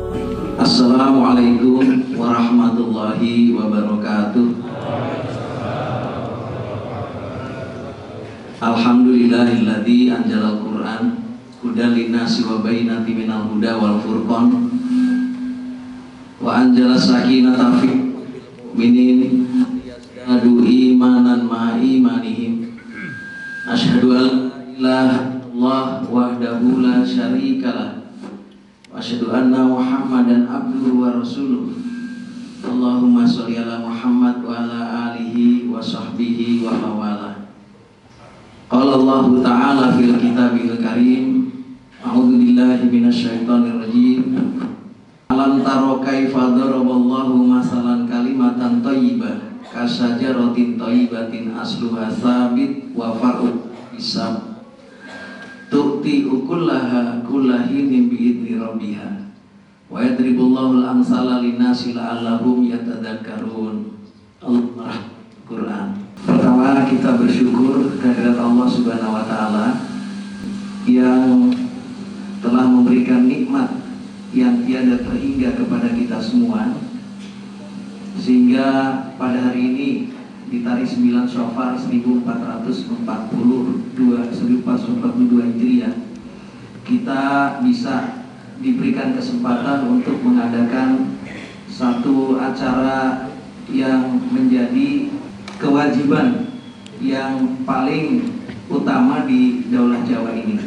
Assalamualaikum warahmatullahi wabarakatuh. Alhamdulillahilladzi anjalal Qur'an hudan linnasi wa bayyinatin minal huda wal furqan wa anjala sakinata fil mu'minin yazdadu imanan ma'a imanihim. Asyhadu an la ilaha illallah wahdahu la syarikalah wa asyhadu anna Muhammadan abduhu wa rasuluh. Allahumma sholli ala Muhammad wa ala alihi wa sahbihi wa mawala. Qala Allah ta'ala fil kitabil karim, a'udzu billahi minasyaitonir rajim. Alam taro kaifa daraballahu masalan kalimatan thayyibah kasajaratin thayyibatin asluha tsabit wa far'u hisab tu'ti ukullaha kullahinin bi'idni rabbiha wa yadribullahu al-amsala linnasi la'allahum yatadzakkarun. Al-Quran. Pertama, kita bersyukur kehadirat Allah Subhanahu wa taala yang telah memberikan nikmat yang tiada terhingga kepada kita semua, sehingga pada hari ini di tarikh 9 Syawal 1442 Hijriah kita bisa diberikan kesempatan untuk mengadakan satu acara yang menjadi kewajiban yang paling utama di Daulah Jawa ini,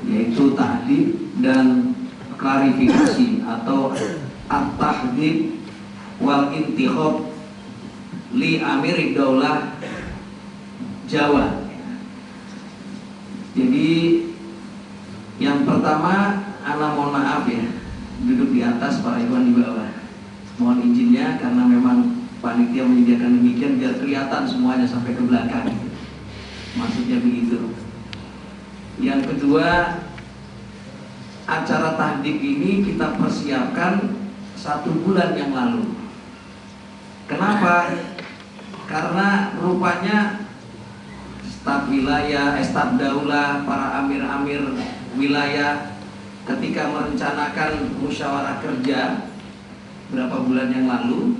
yaitu tahdid dan klarifikasi atau at-tahdid wal intikhab li amir Daulah Jawa. Jadi yang pertama, ana mohon maaf ya, duduk di atas, para ikhwan di bawah. Mohon izinnya karena memang panitia menyediakan demikian biar kelihatan semuanya sampai ke belakang. Maksudnya begitu. Yang kedua, acara tahdid ini kita persiapkan 1 bulan yang lalu. Kenapa? Karena rupanya staf wilayah, staf daulah, para amir-amir wilayah ketika merencanakan musyawarah kerja berapa bulan yang lalu,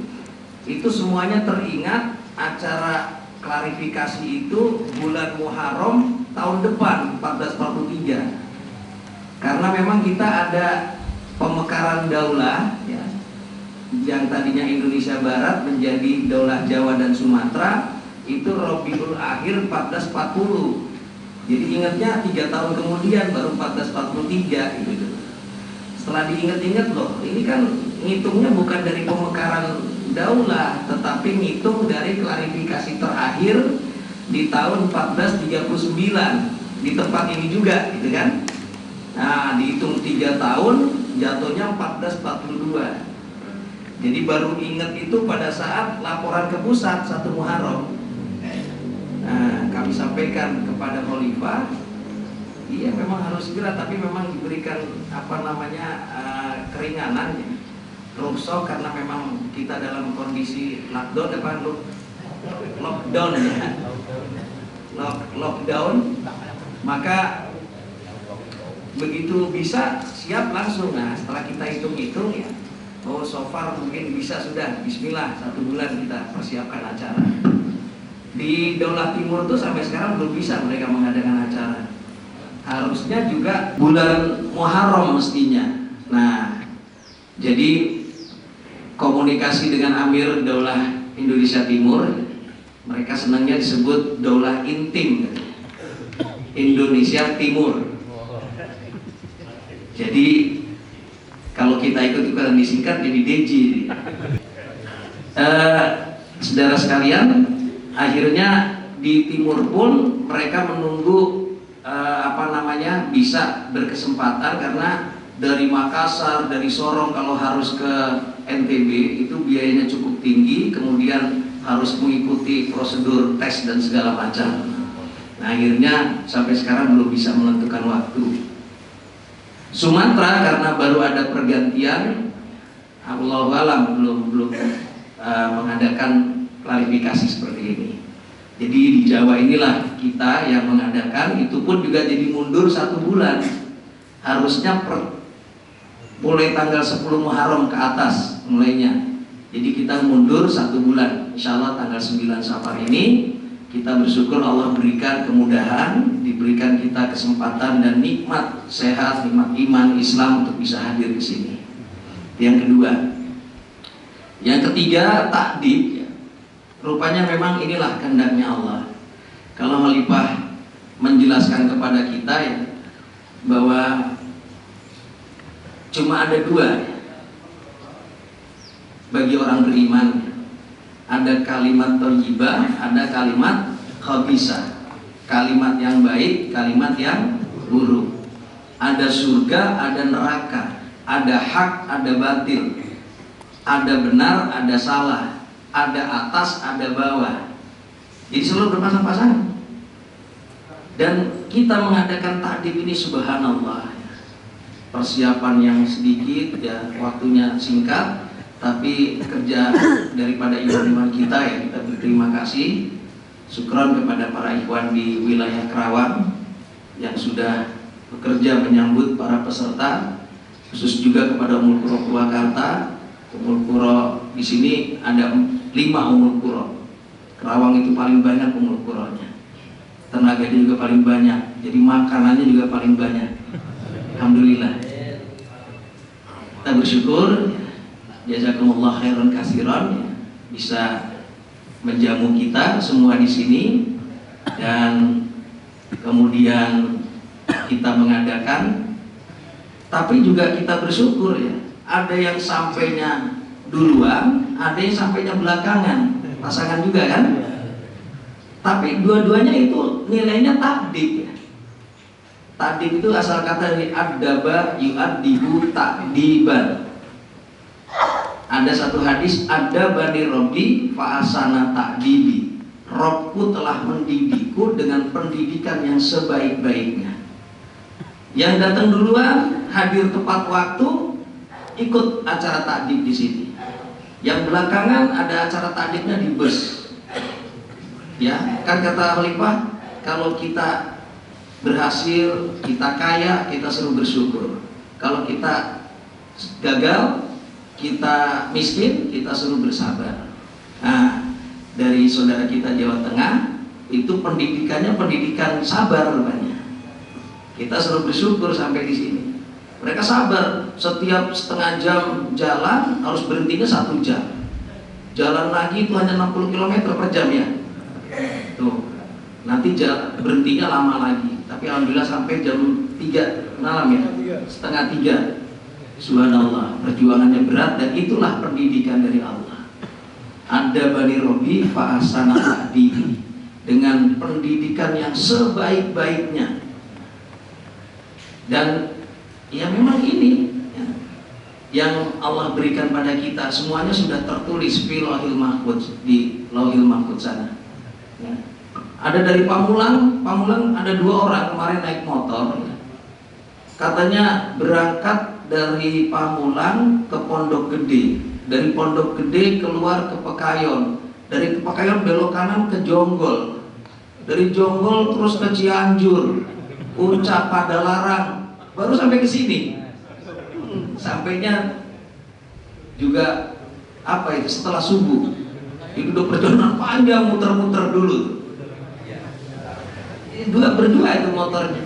itu semuanya teringat acara klarifikasi itu bulan Muharram tahun depan 1443. Karena memang kita ada pemekaran daulah ya, yang tadinya Indonesia Barat menjadi Daulah Jawa dan Sumatera, itu Rabiul Akhir 1440. Jadi ingatnya 3 tahun kemudian baru 1443 gitu. Setelah diingat-ingat, loh ini kan ngitungnya bukan dari pemekaran daulah, tetapi ngitung dari klarifikasi terakhir di tahun 1439 di tempat ini juga gitu kan. Nah, dihitung 3 tahun, jatuhnya 1442. Jadi baru ingat itu pada saat laporan ke pusat 1 Muharram. Nah, kami sampaikan kepada Khalifah, iya memang harus segera, tapi memang diberikan keringanan, rukhsah, karena memang kita dalam kondisi lockdown ya, lockdown, maka begitu bisa siap langsung. Nah, setelah kita hitung-hitung ya, oh so far mungkin bisa sudah, bismillah 1 bulan kita persiapkan acara. Di Daulah Timur tuh sampai sekarang belum bisa mereka mengadakan acara. Harusnya juga bulan Muharram mestinya. Nah, jadi komunikasi dengan Amir Daulah Indonesia Timur, mereka senangnya disebut Daulah Intim Indonesia Timur. Jadi kalau kita ikut-ikutan disingkat jadi DJ. Saudara sekalian, akhirnya di timur pun mereka menunggu bisa berkesempatan, karena dari Makassar, dari Sorong kalau harus ke NTB itu biayanya cukup tinggi, kemudian harus mengikuti prosedur tes dan segala macam. Nah, akhirnya sampai sekarang belum bisa menentukan waktu. Sumatera karena baru ada pergantian, Allahu alam belum mengadakan klarifikasi seperti ini. Jadi di Jawa inilah kita yang mengadakan, itu pun juga jadi mundur 1 bulan. Harusnya mulai tanggal 10 Muharram ke atas mulainya. Jadi kita mundur 1 bulan. Insya Allah tanggal 9 Safar ini kita bersyukur Allah berikan kemudahan, diberikan kita kesempatan dan nikmat sehat, nikmat iman Islam untuk bisa hadir ke sini. Yang kedua. Yang ketiga, takdib. Rupanya memang inilah kehendaknya Allah. Kalau Khalifah menjelaskan kepada kita ya, bahwa cuma ada 2 bagi orang beriman, ada kalimat thayyibah, ada kalimat khabisah. Kalimat yang baik, kalimat yang buruk. Ada surga, ada neraka, ada hak, ada batil, ada benar, ada salah, ada atas, ada bawah. Jadi selalu berpasang-pasangan. Dan kita mengadakan takdib ini subhanallah, persiapan yang sedikit ya, waktunya singkat, tapi kerja daripada ikhwan-ikhwan kita ya, kita berterima kasih, syukron kepada para ikhwan di wilayah Kerawang yang sudah bekerja menyambut para peserta, khusus juga kepada Ummul Qura Purwakarta. Ummul Qura di sini ada 5 Ummul Qura. Kerawang itu paling banyak Ummul Quranya, tenaganya juga paling banyak, jadi makanannya juga paling banyak. Alhamdulillah. Kita bersyukur, jazakumullah khairan katsiran, bisa menjamu kita semua di sini, dan kemudian kita mengadakan. Tapi juga kita bersyukur ya, ada yang sampainya duluan, ada yang sampainya belakangan, pasangan juga kan. Tapi dua-duanya itu nilainya takdib ya. Takdib itu asal kata dari adaba yu'addibu takdiban. Ada satu hadis, ada bani Robbi fa'asana takdibi. Robku telah mendidikku dengan pendidikan yang sebaik-baiknya. Yang datang duluan, hadir tepat waktu, ikut acara takdib di sini. Yang belakangan ada acara takdibnya di bus. Ya, kan kata Khalifah, kalau kita berhasil, kita kaya, kita selalu bersyukur. Kalau kita gagal, kita miskin, kita selalu bersabar. Nah, dari saudara kita Jawa Tengah, itu pendidikannya pendidikan sabar rupanya. Kita selalu bersyukur sampai di sini. Mereka sabar, setiap setengah jam jalan harus berhentinya 1 jam. Jalan lagi itu hanya 60 km per jam ya. Tuh, nanti berhentinya lama lagi. Tapi alhamdulillah sampai jam 3 malam ya, setengah 3. Subhanallah, perjuangannya berat, dan itulah pendidikan dari Allah. Ada bani Robbi fa'asana ta'dibi, dengan pendidikan yang sebaik-baiknya. Dan ya memang ini ya, yang Allah berikan pada kita, semuanya sudah tertulis di Lauhil Mahfuz, di Lauhil Mahfuz sana ya. Ada dari Pamulang ada 2 orang kemarin naik motor ya. Katanya berangkat dari Pamulang ke Pondok Gede, dari Pondok Gede keluar ke Pekayon, dari Pekayon belok kanan ke Jonggol, dari Jonggol terus ke Cianjur, Puncak, Padalarang, baru sampai ke sini. Sampainya juga apa itu setelah subuh. Itu udah perjalanan panjang, muter-muter dulu. Berdua itu motornya.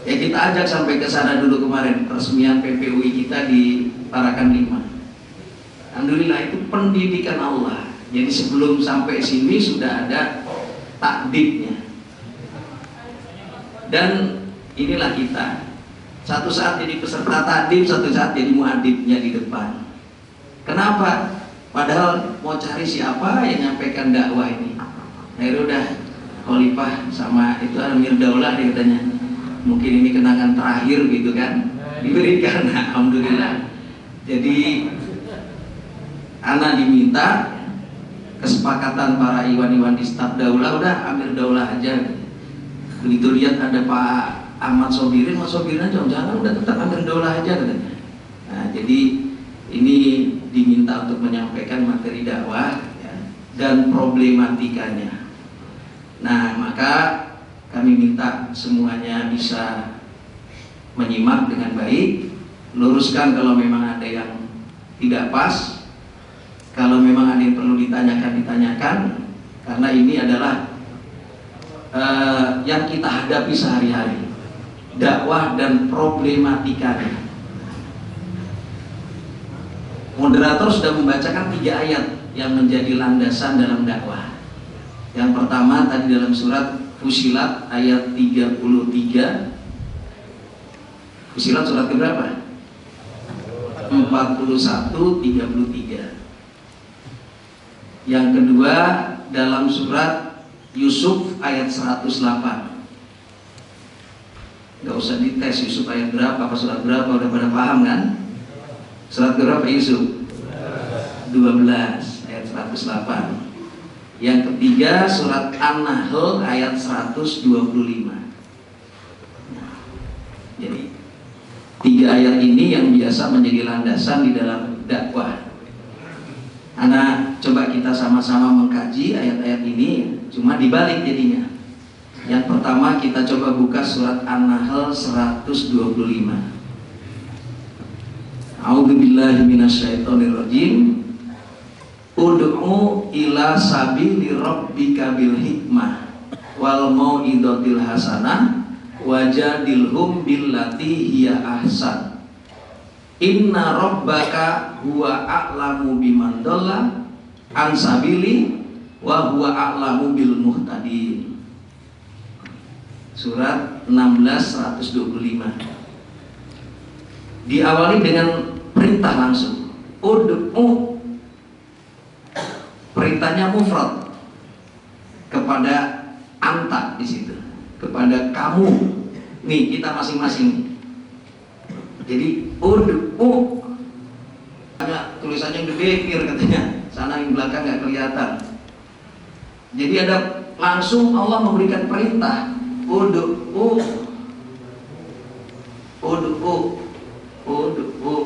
Ya kita ajak sampai ke sana dulu kemarin, peresmian PPUI kita di Parakan 5. Alhamdulillah, itu pendidikan Allah. Jadi sebelum sampai sini sudah ada takdibnya. Dan inilah kita. Satu saat jadi peserta takdib, satu saat jadi muadibnya di depan. Kenapa? Padahal mau cari siapa yang nyampaikan dakwah ini. Akhirnya udah Khalifah sama itu Amir Daulah dia katanya, mungkin ini kenangan terakhir gitu kan, diberikan. Alhamdulillah. Jadi ana diminta kesepakatan para iwan-iwan di staf Daulah, udah Amir Daulah aja. Begitu lihat ada Pak Ahmad Sobirin, Mas Sobirin jangan udah tetap Amir Daulah aja katanya. Nah, jadi ini diminta untuk menyampaikan materi dakwah ya, dan problematikanya. Nah, maka kami minta semuanya bisa menyimak dengan baik, luruskan kalau memang ada yang tidak pas, kalau memang ada yang perlu ditanyakan, karena ini adalah yang kita hadapi sehari-hari, dakwah dan problematikanya. Moderator sudah membacakan 3 ayat yang menjadi landasan dalam dakwah. Yang pertama tadi dalam surat Fusilat ayat 33. Fusilat surat keberapa? 41, 33. Yang kedua dalam surat Yusuf ayat 108. Gak usah dites Yusuf ayat berapa, apa surat berapa, udah pada paham kan? Surat berapa Yusuf? 12 ayat 108. Yang ketiga surat An-Nahl ayat 125. Jadi 3 ayat ini yang biasa menjadi landasan di dalam dakwah. Anak coba kita sama-sama mengkaji ayat-ayat ini, cuma dibalik jadinya. Yang pertama kita coba buka surat An-Nahl 125. A'udzubillahi minasyaitonirrajim. Ud'u ila sabili rabbika bil hikmah wal mau'izatil hasanah wajadilhum billati hiya ahsan. Inna rabbaka huwa a'lamu biman dhalla an sabili wa huwa a'lamu bil muhtadin. Surat 16 125. Diawali dengan perintah langsung. Ud'u, perintahnya mufrad kepada anta di situ, kepada kamu. Nih kita masing-masing. Jadi ud'u, ada tulisannya gede kir katanya, sana yang belakang nggak kelihatan. Jadi ada langsung Allah memberikan perintah ud'u, ud'u, ud'u.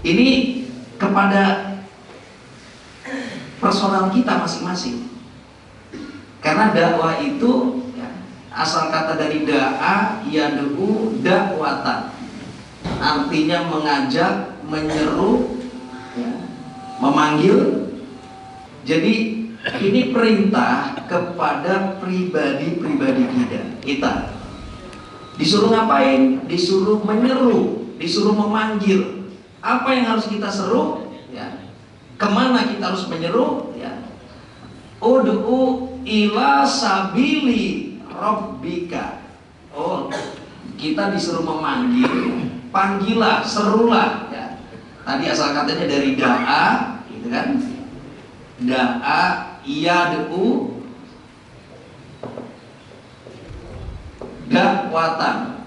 Ini kepada personal kita masing-masing. Karena dakwah itu ya, asal kata dari da'a yad'u dakwatan, artinya mengajak, menyeru, ya, memanggil. Jadi ini perintah kepada pribadi-pribadi kita. Disuruh ngapain? Disuruh menyeru, disuruh memanggil. Apa yang harus kita seru? Ya. Kemana kita harus menyeru? Ya. Ud'u ila sabili rabbika. Oh, kita disuruh memanggil, panggillah, serulah. Ya. Tadi asal katanya dari da'a, gitu kan? Da'a yad'u dakwatan.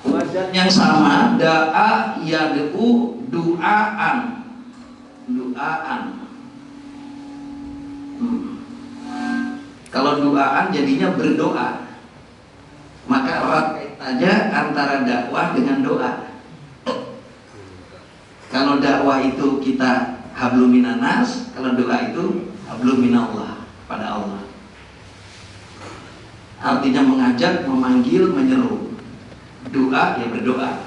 Wazan yang sama, da'a yad'u du'aan. Du'aan. Kalau du'aan jadinya berdoa. Maka erat kait aja antara dakwah dengan doa. Kalau dakwah itu kita hablum minanas, kalau doa itu hablum minallah, pada Allah. Artinya mengajak, memanggil, menyeru. Doa ya berdoa.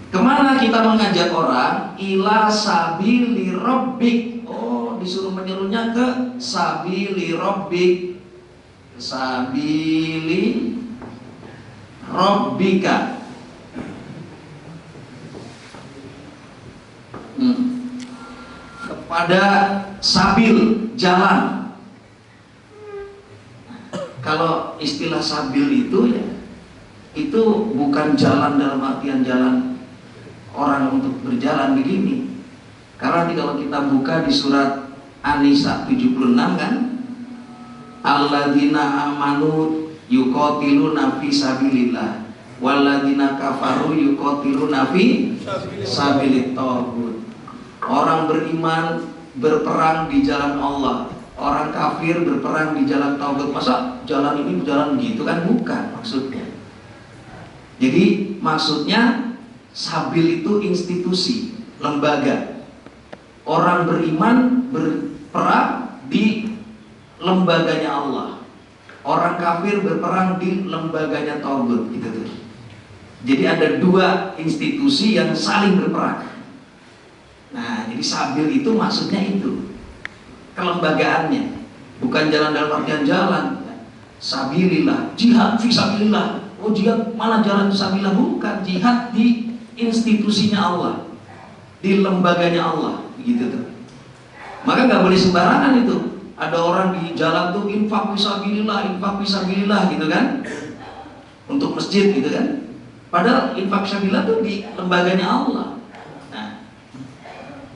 Kemana kita mengajak orang? Ila sabili rabbik. Oh, disuruh menyerunya ke sabili rabbik. Sabili rabbika. Kepada sabil, jalan. Kalau istilah sabil itu ya, itu bukan jalan dalam artian jalan orang untuk berjalan begini. Karena nanti kalau kita buka di surat An-Nisa 76 kan, alladzina amanu yuqatiluna fi sabilillah walladzina kafaru yuqatiluna fi sabilit taghut. Orang beriman berperang di jalan Allah, orang kafir berperang di jalan tauhid. Masa jalan ini berjalan gitu kan? Bukan maksudnya. Jadi maksudnya sabil itu institusi, lembaga. Orang beriman berperang di lembaganya Allah. orang kafir berperang di lembaganya Tauhid gitu tuh. Jadi ada dua institusi yang saling berperang. Nah, jadi sabil itu maksudnya itu kelembagaannya, bukan jalan dalam artian jalan. Sabilillah, jihad fisabilillah. Oh, jihad mana jalan fisabilillah? Bukan, jihad di institusinya Allah, di lembaganya Allah, gitu tuh. Maka nggak boleh sembarangan itu. Ada orang di jalan tuh infak fisabilillah gitu kan, untuk masjid gitu kan. Padahal infak fisabilillah tuh di lembaganya Allah. Nah,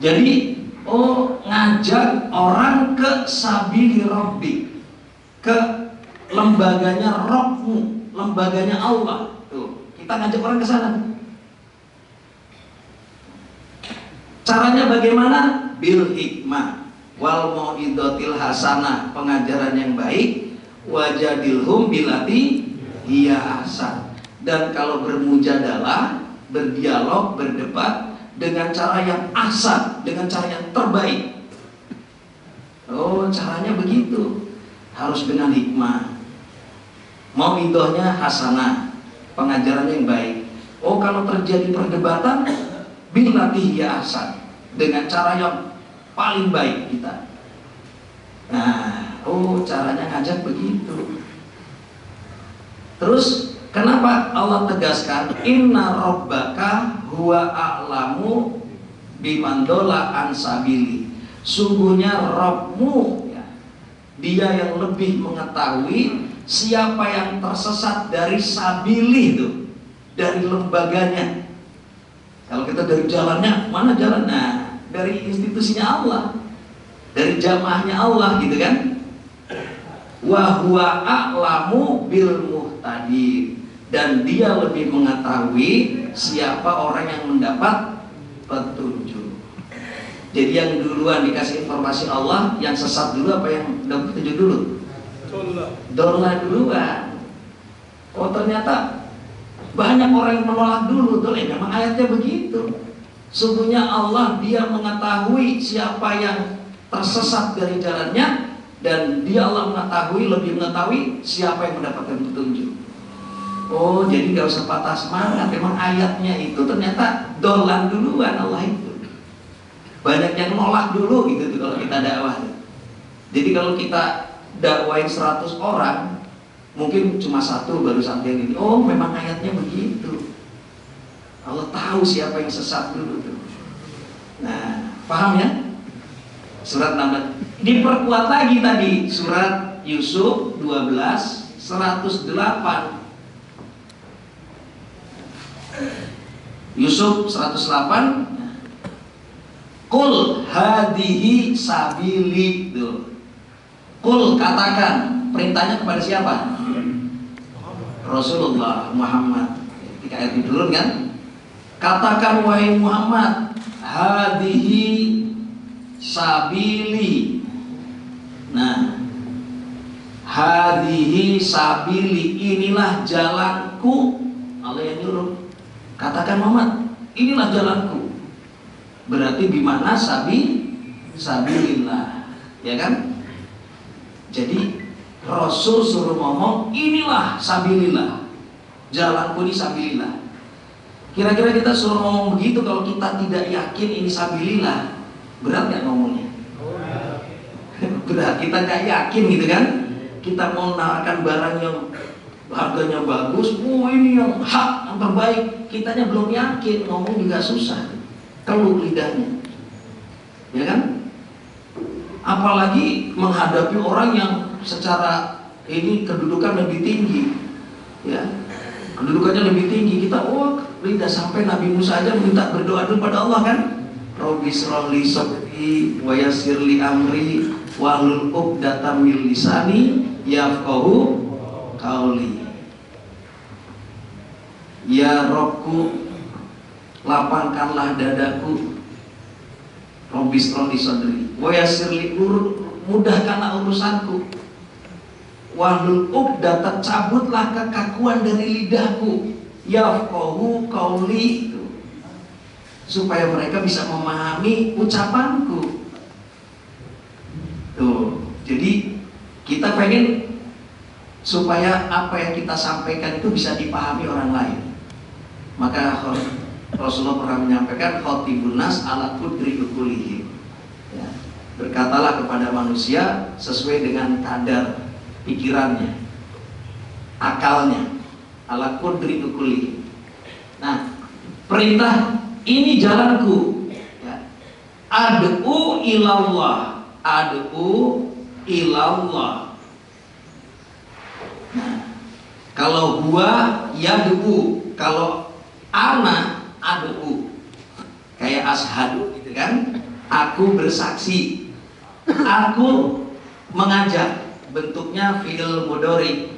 jadi ngajak orang ke sabili rabbi, ke lembaganya Rabbmu, lembaganya Allah. Tuh, kita ngajak orang ke sana. Caranya bagaimana? Bil hikmah wal mau'izatil hasanah, pengajaran yang baik, wajadilhum billati hiya ahsan. Dan kalau bermujadalah, berdialog, berdebat dengan cara yang ahsan, dengan cara yang terbaik. Oh, caranya begitu. Harus dengan hikmah. Mau'izahnya hasanah, pengajaran yang baik. Oh, kalau terjadi perdebatan, billati hiya ahsan, dengan cara yang paling baik kita. Nah, caranya ngajak begitu. Terus kenapa Allah tegaskan inna rabbaka huwa a'lamu biman dola an sabili? Sungguhnya Rabbmu, ya, Dia yang lebih mengetahui siapa yang tersesat dari sabili itu, dari lembaganya. Kalau kita dari jalannya, mana jalan? Nah, dari institusinya Allah, dari jamaahnya Allah gitu kan. Wa huwa a'lamu bil muhtadin, dan Dia lebih mengetahui siapa orang yang mendapat petunjuk. Jadi yang duluan dikasih informasi Allah, yang sesat dulu apa yang dapat petunjuk dulu? Dola duluan. Oh, ternyata banyak orang yang menolak dulu. Memang ayatnya begitu. Sungguhnya Allah, Dia mengetahui siapa yang tersesat dari jalannya, dan Dia Allah lebih mengetahui siapa yang mendapatkan petunjuk. Oh, jadi gak usah patah semangat. Memang ayatnya itu ternyata dolan duluan Allah itu. Banyak yang nolak dulu gitu tuh kalau kita dakwah. Jadi kalau kita dakwain 100 orang, mungkin cuma satu baru sampai ini. Oh, memang ayatnya begitu. Allah tahu siapa yang sesat dulu tuh. Nah, paham ya? Surat 16 diperkuat lagi tadi, surat Yusuf 12 108. Yusuf 108, Qul hadihi sabili. Tuh. Qul, katakan, perintahnya kepada siapa? Rasulullah Muhammad. Ketika ayat diturun kan? Katakan wahai Muhammad, hadihi sabili. Nah, hadihi sabili, inilah jalanku. Allah yang nyuruh. Katakan Muhammad, inilah jalanku. Berarti bimana sabilillah, ya kan? Jadi Rasul suruh ngomong inilah sabilillah, jalanku ini sabilillah. Kira-kira kita suruh ngomong begitu, kalau kita tidak yakin ini sabilillah, berat gak ngomongnya? Berat, kita gak yakin gitu kan? Kita mau menawarkan barang yang harganya bagus, ini yang hak, yang terbaik, kitanya belum yakin, ngomong juga susah, keluh lidahnya, ya kan? Apalagi menghadapi orang yang secara ini kedudukan lebih tinggi, ya, kedudukannya lebih tinggi. Kita lidah sampai Nabi Musa aja minta berdoa dulu pada Allah kan? Rabbi shrah li sadri wa yassir li amri wahlul 'uqdatam min lisani yafqahu qauli. Ya Rabbku, lapangkanlah dadaku. Rabbi shrah li sadri wa yassir li, mudahkanlah urusanku. Wahlul 'uqdatam, cabutlah kekakuan dari lidahku. Yafqahu qauli, supaya mereka bisa memahami ucapanku. Tuh, jadi kita pengen supaya apa yang kita sampaikan itu bisa dipahami orang lain. Maka Rasulullah pernah menyampaikan khotibun nas ala qudri uqulihim. Ya, berkatalah kepada manusia sesuai dengan kadar pikirannya, akalnya, ala qudri uqulihim. Nah, perintah ini jalanku, ya. Ad'u ilallah, ad'u ilallah. Nah, kalau gua yad'u, kalau ana ad'u, kayak ashadu gitu kan, aku bersaksi, aku mengajak, bentuknya fi'il mudhari,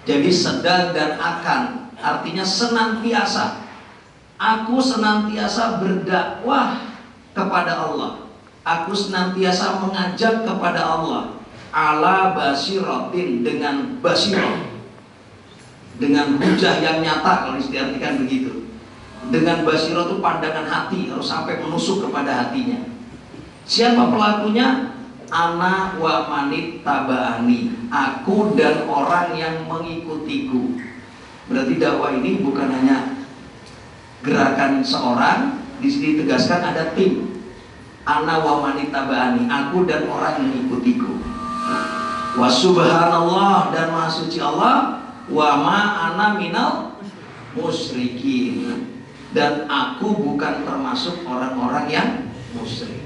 jadi sedang dan akan, artinya senantiasa. Aku senantiasa berdakwah kepada Allah, aku senantiasa mengajak kepada Allah, ala basiratin, dengan basirah, dengan hujah yang nyata, kalau diartikan begitu. Dengan basirah itu pandangan hati, harus sampai menusuk kepada hatinya. Siapa pelakunya? Ana wa manit tabaani, aku dan orang yang mengikutiku. Berarti dakwah ini bukan hanya gerakan seorang, di sini tegaskan ada tim. Ana wa manit tabaani, aku dan orang yang mengikutiku. Wa subhanallah, dan maha suci Allah. Wa ma ana minal musyrikin, dan aku bukan termasuk orang-orang yang musyrik.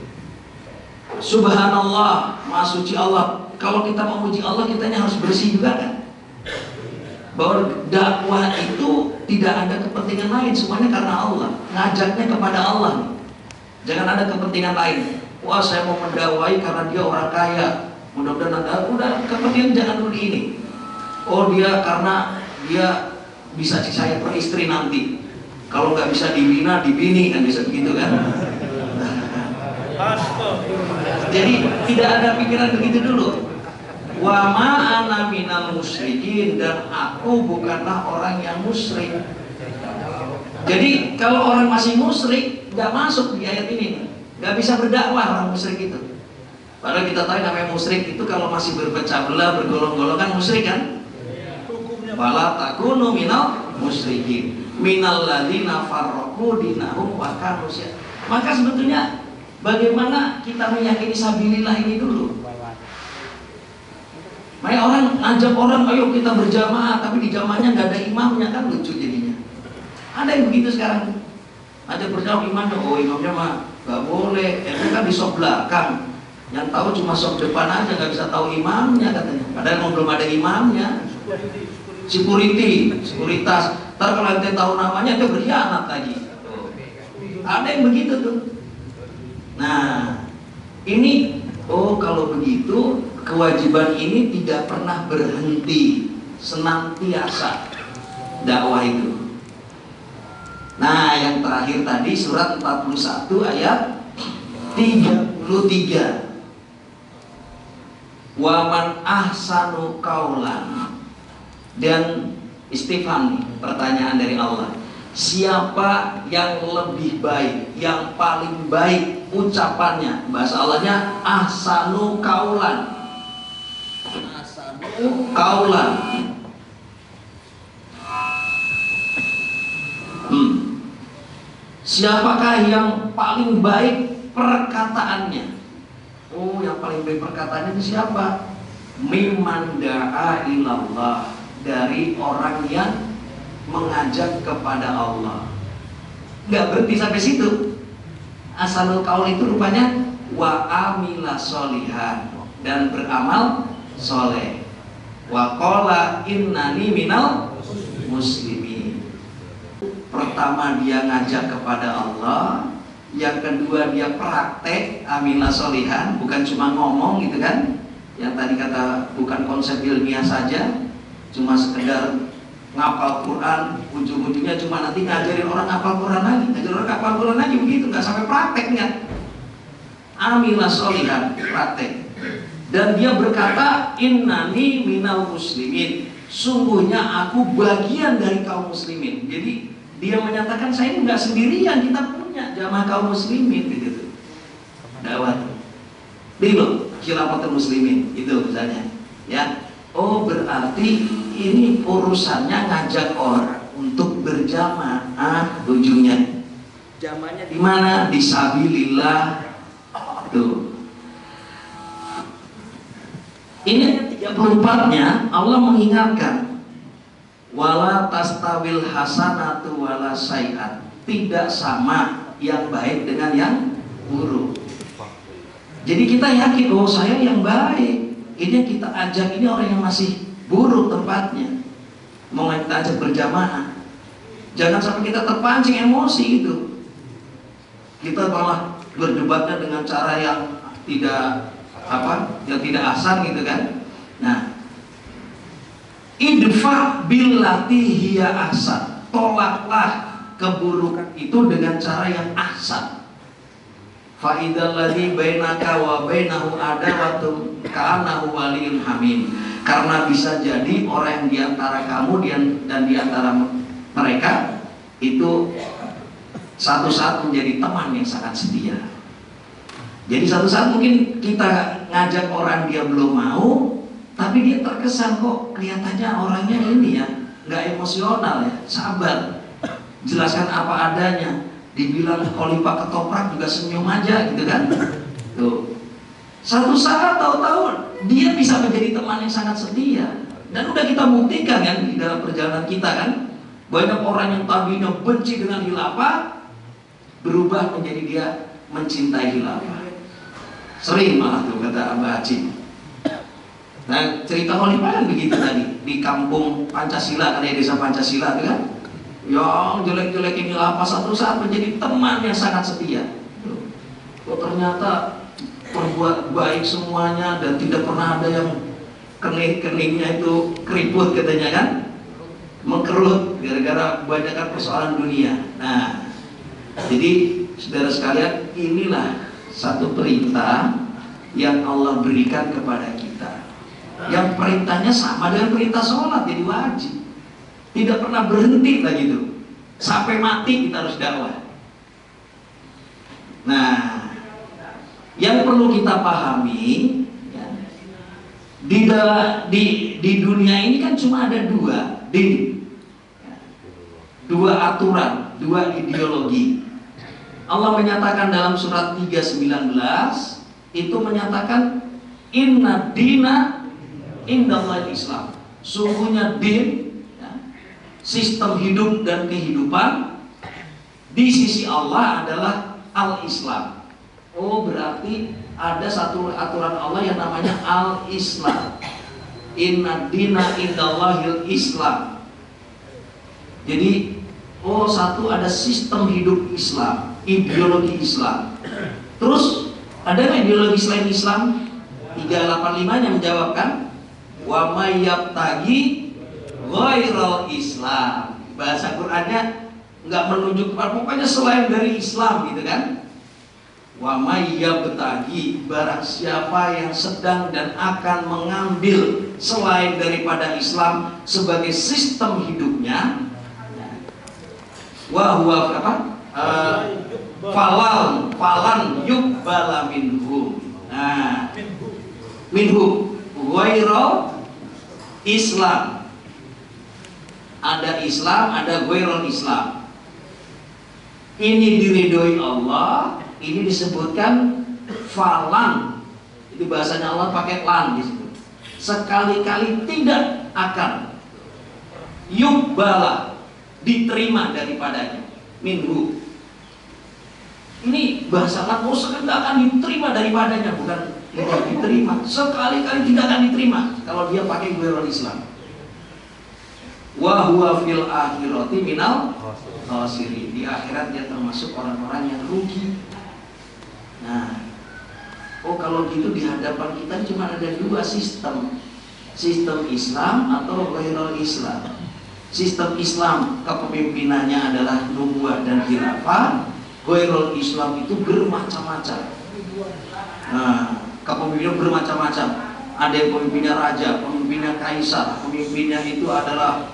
Subhanallah, maha suci Allah. Kalau kita memuji Allah, kitanya harus bersih juga kan? Bahwa dakwah itu tidak ada kepentingan lain, semuanya karena Allah. Ngajaknya kepada Allah. Jangan ada kepentingan lain. Wah, saya mau mendakwahi karena dia orang kaya, mudah-mudahan ada. Udah, kepentingan jangan dulu ini. Oh, dia karena dia bisa saya peristri nanti. Kalau nggak bisa dibina, dibini, kan bisa begitu kan? Jadi tidak ada pikiran begitu dulu. Wa ma ana minal musyrikin, dan aku bukanlah orang yang musyrik. Jadi kalau orang masih musyrik, nggak masuk di ayat ini, nggak bisa berdakwah orang musyrik itu. Padahal kita tahu namanya musyrik itu kalau masih berpecah belah, bergolong-golongan, musyrik kan? Wala takunu minal musyrikin, minal ladzina farraqu dinahum wa kanu syi'a. Maka sebetulnya bagaimana kita meyakini sabilillah ini dulu. Makanya orang ngajak orang, ayo kita berjamaah, tapi di jamaahnya nggak ada imamnya, kan lucu jadinya. Ada yang begitu sekarang. Ajak berjamaah imamnya, oh imamnya mah nggak boleh, itu kan di sok belakang. Yang tahu cuma sok depan aja, nggak bisa tahu imamnya katanya. Padahal belum ada imamnya. Sekuritas. Ntar kalau ente tahu namanya, itu berkhianat lagi. Ada yang begitu tuh. Nah, ini, oh kalau begitu kewajiban ini tidak pernah berhenti, senantiasa dakwah itu. Nah, yang terakhir tadi surat 41 ayat 33. Wa man ahsanu qaulan, dan istifham nih, pertanyaan dari Allah. Siapa yang lebih baik, yang paling baik ucapannya? Bahasa Allahnya ahsanu qaulan. Ahsanu qaulan. Siapakah yang paling baik perkataannya? Oh, yang paling baik perkataannya itu siapa? Mimman da'a ilallah, dari orang yang mengajak kepada Allah. Nggak berhenti sampai situ. Ahsanul qaul itu rupanya wa amila sholihan, dan beramal soleh. Wa qala innani minal muslimin. Pertama dia ngajak kepada Allah, yang kedua dia praktek amila sholihan, bukan cuma ngomong gitu kan. Yang tadi kata bukan konsep ilmiah saja, cuma sekedar ngapal Quran, ujung-ujungnya cuma nanti ngajarin orang ngapal Quran lagi, ngajarin orang ngapal Quran lagi, begitu, nggak sampai prakteknya. Amilah sholihan, praktek. Dan dia berkata, innani minal muslimin, sungguhnya aku bagian dari kaum muslimin. Jadi dia menyatakan saya ini nggak sendirian, kita punya jamaah kaum muslimin, begitu. Dakwah. Dilo, khilafatul muslimin, itu misalnya, ya. Oh berarti ini urusannya ngajak orang untuk berjamaah, ujungnya. Jamaahnya di mana? Di sabilillah. Tuh. Ini ayat 34-nya Allah mengingatkan, wala tastawil hasanatu wala sayyi'at. Tidak sama yang baik dengan yang buruk. Jadi kita yakin, oh saya yang baik. Ini yang kita ajak ini orang yang masih buruk tempatnya. Mau kita ajak berjamaah. Jangan sampai kita terpancing emosi itu. Kita malah berdebatnya dengan cara yang tidak yang tidak asal gitu kan. Nah, idfa billati hiya ahsan. Tolaklah keburukan itu dengan cara yang ahsan. Fa idzal ladzi bainaka wa bainahu adawatun ka'annahu waliyyun hamim. Karena bisa jadi orang yang di antara kamu dan di antara mereka itu satu saat menjadi teman yang sangat setia. Jadi satu saat mungkin kita ngajak orang dia belum mau, tapi dia terkesan kok kelihatannya orangnya ini ya, nggak emosional ya, sabar, jelaskan apa adanya. Dibilang khalifah ketoprak juga senyum aja gitu kan. Tuh. Satu saat tahu-tahu dia bisa menjadi teman yang sangat setia. Dan udah kita buktikan kan di dalam perjalanan kita kan, banyak orang yang tadinya benci dengan khilafah berubah menjadi dia mencintai khilafah. Sering malah tuh kata Abah Haji. Nah cerita khalifah kan begitu tadi di kampung Pancasila, karya desa Pancasila tuh kan, yang jelek-jelekin khilafah satu saat menjadi teman yang sangat setia. Kok ternyata perbuat baik semuanya dan tidak pernah ada yang kening-keningnya itu keriput katanya kan, mengkerut gara-gara kebanyakan persoalan dunia. Nah, jadi saudara sekalian, inilah satu perintah yang Allah berikan kepada kita. Yang perintahnya sama dengan perintah sholat, jadi wajib. Tidak pernah berhenti lagi itu. Sampai mati kita harus dakwah. Nah, yang perlu kita pahami ya, di dunia ini kan cuma ada dua din, dua aturan, dua ideologi. Allah menyatakan dalam surat 3:19 itu menyatakan inna dina indallahi Islam. Sungguhnya din, sistem hidup dan kehidupan di sisi Allah adalah al-Islam. Oh berarti ada satu aturan Allah yang namanya al-Islam. Inna dina indallahil Islam. Jadi oh satu ada sistem hidup Islam, ideologi Islam. Terus ada nggak ideologi selain Islam? 385-nya menjawabkan wa may yabtaghi ghairal Islam. Bahasa Qur'annya nggak menunjuk kepada pokoknya selain dari Islam gitu kan. Wa may yabtaghi, barang siapa yang sedang dan akan mengambil selain daripada Islam sebagai sistem hidupnya, wa huwa apa? Falan yuqbala minhum. Nah, minhum ghairal Islam. Ada Islam, ada ghairul Islam. Ini diridhoi Allah, ini disebutkan falan. Itu bahasanya Allah pakai lan di situ. Sekali-kali tidak akan yuqbala, diterima daripadanya. Minhu. Ini bahasa lan, oh sekali tidak akan diterima daripadanya, bukan tidak diterima. Sekali-kali tidak akan diterima kalau dia pakai ghairul Islam. Wa huwa fil akhirati minal khasirin. Di akhirat dia termasuk orang-orang yang rugi. Nah, oh kalau gitu di hadapan kita cuma ada dua sistem. Sistem Islam atau ghairul Islam. Sistem Islam kepemimpinannya adalah nubuwah dan khilafah. Ghairul Islam itu bermacam-macam. Nah, kepemimpinan bermacam-macam. Ada yang pemimpinnya raja, pemimpinnya kaisar, pemimpinnya itu adalah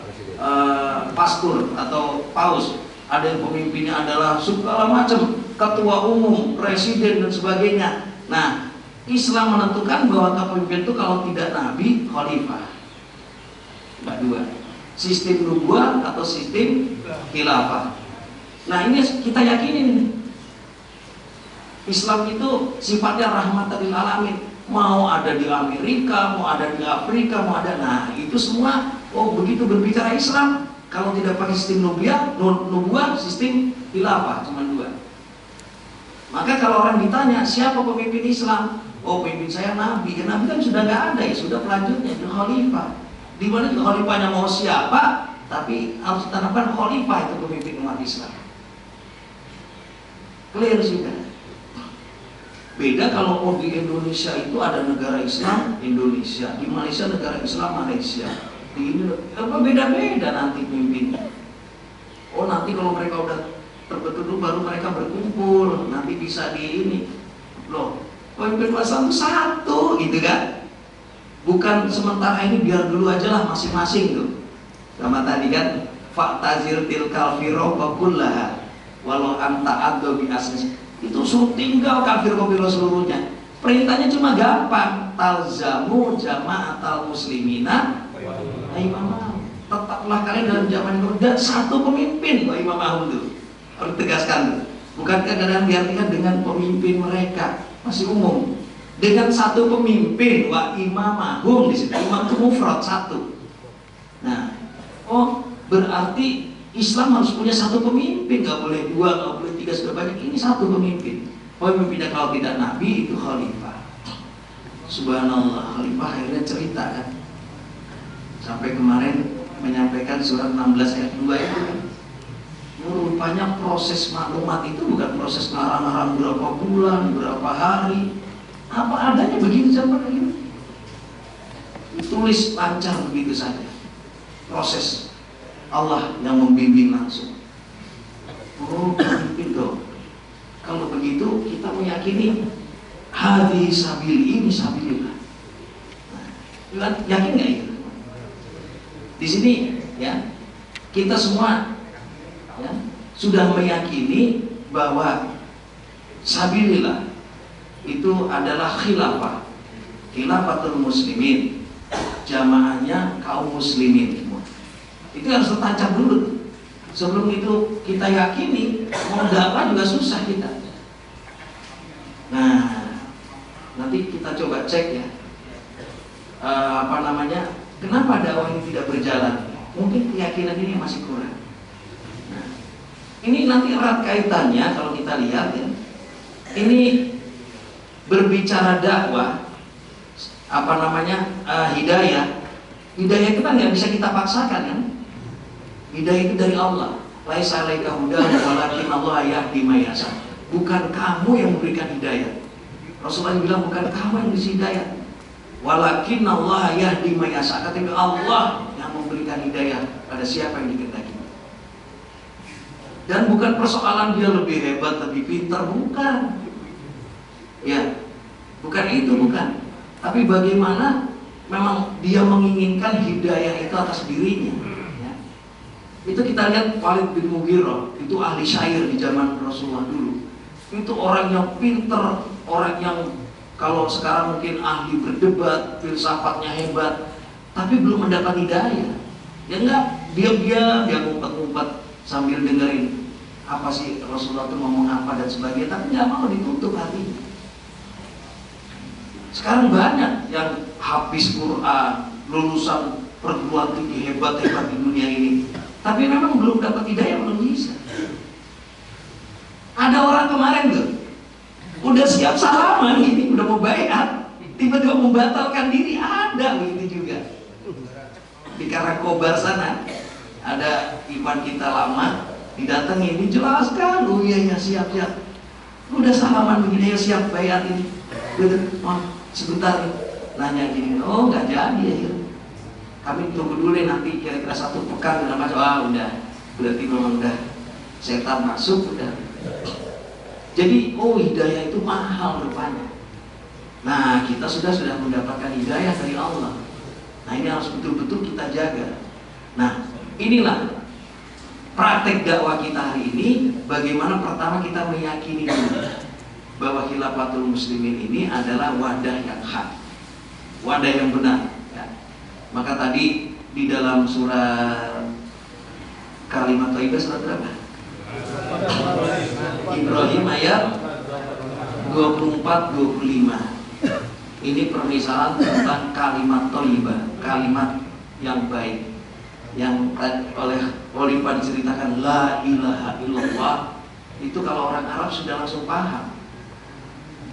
pastor atau paus, ada yang pemimpinnya adalah segala macam, ketua umum, presiden dan sebagainya. Nah, Islam menentukan bahwa kepemimpinan itu kalau tidak nabi, khalifah. Cuma dua. Sistem nubuah atau sistem khilafah. Nah ini kita yakinin. Islam itu sifatnya rahmatan lil alamin. Mau ada di Amerika, mau ada di Afrika, mau ada. Nah itu semua, oh begitu berbicara Islam, kalau tidak pakai sistem nubuah, sistem khilafah, cuma dua. Maka kalau orang ditanya siapa pemimpin Islam, oh pemimpin saya Nabi. Ya, Nabi kan sudah nggak ada ya, sudah pelanjutnya, itu khalifah. Di mana juga khalifahnya mau siapa, tapi harus ditanamkan khalifah itu pemimpin umat Islam. Clear sudah. Beda kalau oh di Indonesia itu ada negara Islam Indonesia, di Malaysia negara Islam Malaysia. Di ini beda-beda nanti pemimpinnya. Oh nanti kalau mereka udah terbentuk dulu baru mereka berkumpul, nanti bisa di ini. Loh, pemimpin Islam itu satu, gitu kan? Bukan sementara ini biar dulu aja lah masing-masing tuh. Sama tadi kan, faktazir tilkal firqa kullaha walau anta addo bi asnis. Itu suruh tinggal kafir seluruhnya. Perintahnya cuma gampang, talzamu jama'atal muslimina wa imamahum. Tetaplah kalian dalam zaman itu dan satu pemimpin wa imamahum itu. Harus tegaskan tuh. Bukankah kadang diartikan dengan pemimpin mereka, masih umum. Dengan satu pemimpin wa imamahum di situ. Imam itu mufrad satu. Nah, oh berarti Islam harus punya satu pemimpin, nggak boleh dua, nggak boleh tiga, sudah banyak. Ini satu pemimpin. Pemimpinnya kalau tidak nabi itu khalifah. Subhanallah, khalifah akhirnya cerita kan. Sampai kemarin menyampaikan surat 16 ayat 2 itu kan. Rupanya proses maklumat itu bukan proses ngarang-ngarang berapa bulan, berapa hari. Apa adanya begitu sampai ini. Tulis lancar begitu saja. Proses Allah yang membimbing langsung. Oh, begitu. Kalau begitu kita meyakini hadis sabili ini sabilillah. Nah, yakin nggak itu? Di sini ya kita semua ya, sudah meyakini bahwa sabilillah itu adalah khilafah, khilafatul muslimin, jamaahnya kaum muslimin. Itu harus tertancap dulu. Sebelum itu kita yakini, mau dakwah juga susah kita. Nah, nanti kita coba cek ya, kenapa dakwah ini tidak berjalan? Mungkin keyakinan ini masih kurang. Nah, ini nanti erat kaitannya kalau kita lihat ya. Ini berbicara dakwah, hidayah. Hidayah itu kan nggak bisa kita paksakan kan? Hidayah itu dari Allah. Laisa 'alaika hudahum walakin Allah yahdi may yasha. Bukan kamu yang memberikan hidayah. Rasulullah bilang bukan kamu yang diberi hidayah. Walakin Allah yahdi may yasha. Kata Allah yang memberikan hidayah pada siapa yang dikehendaki. Dan bukan persoalan dia lebih hebat, lebih pintar, bukan. Ya, bukan itu, bukan. Tapi bagaimana memang dia menginginkan hidayah itu atas dirinya. Itu kita lihat Walid bin Mughirah, itu ahli syair di zaman Rasulullah dulu. Itu orang yang pinter, orang yang kalau sekarang mungkin ahli berdebat, filsafatnya hebat, tapi belum mendapat hidayah. Ya enggak, dia ngumpet-ngumpet sambil dengerin apa sih Rasulullah itu ngomong apa dan sebagainya, tapi nggak mau ditutup hatinya. Sekarang banyak yang habis Quran, lulusan perguruan tinggi hebat-hebat di dunia ini, tapi memang belum dapat hidayah, belum bisa. Ada orang kemarin tuh udah siap salaman ini, udah mau baiat, tiba-tiba membatalkan diri. Ada begitu juga di Karakobar sana. Ada iman kita lama didatengin, dijelaskan, oh iya ya siap-siap, udah salaman begini ya siap baiat ini. Oh, sebentar nanya gini, oh nggak jadi ya. Kami tunggu dulu deh nanti kira-kira 1 pekan dalam macam, udah berarti memang udah setan masuk udah. Jadi hidayah itu mahal rupanya. Nah kita sudah mendapatkan hidayah dari Allah. Nah ini harus betul-betul kita jaga. Nah inilah praktek dakwah kita hari ini. Bagaimana pertama kita meyakini dulu bahwa khilafatul muslimin ini adalah wadah yang hak, wadah yang benar. Maka tadi di dalam surat kalimat thayyibah surat berapa? Ibrahim ayat 24-25. Ini permisalan tentang kalimat thayyibah, kalimat yang baik, yang oleh Pak diceritakan la ilaha illallah. Itu kalau orang Arab sudah langsung paham.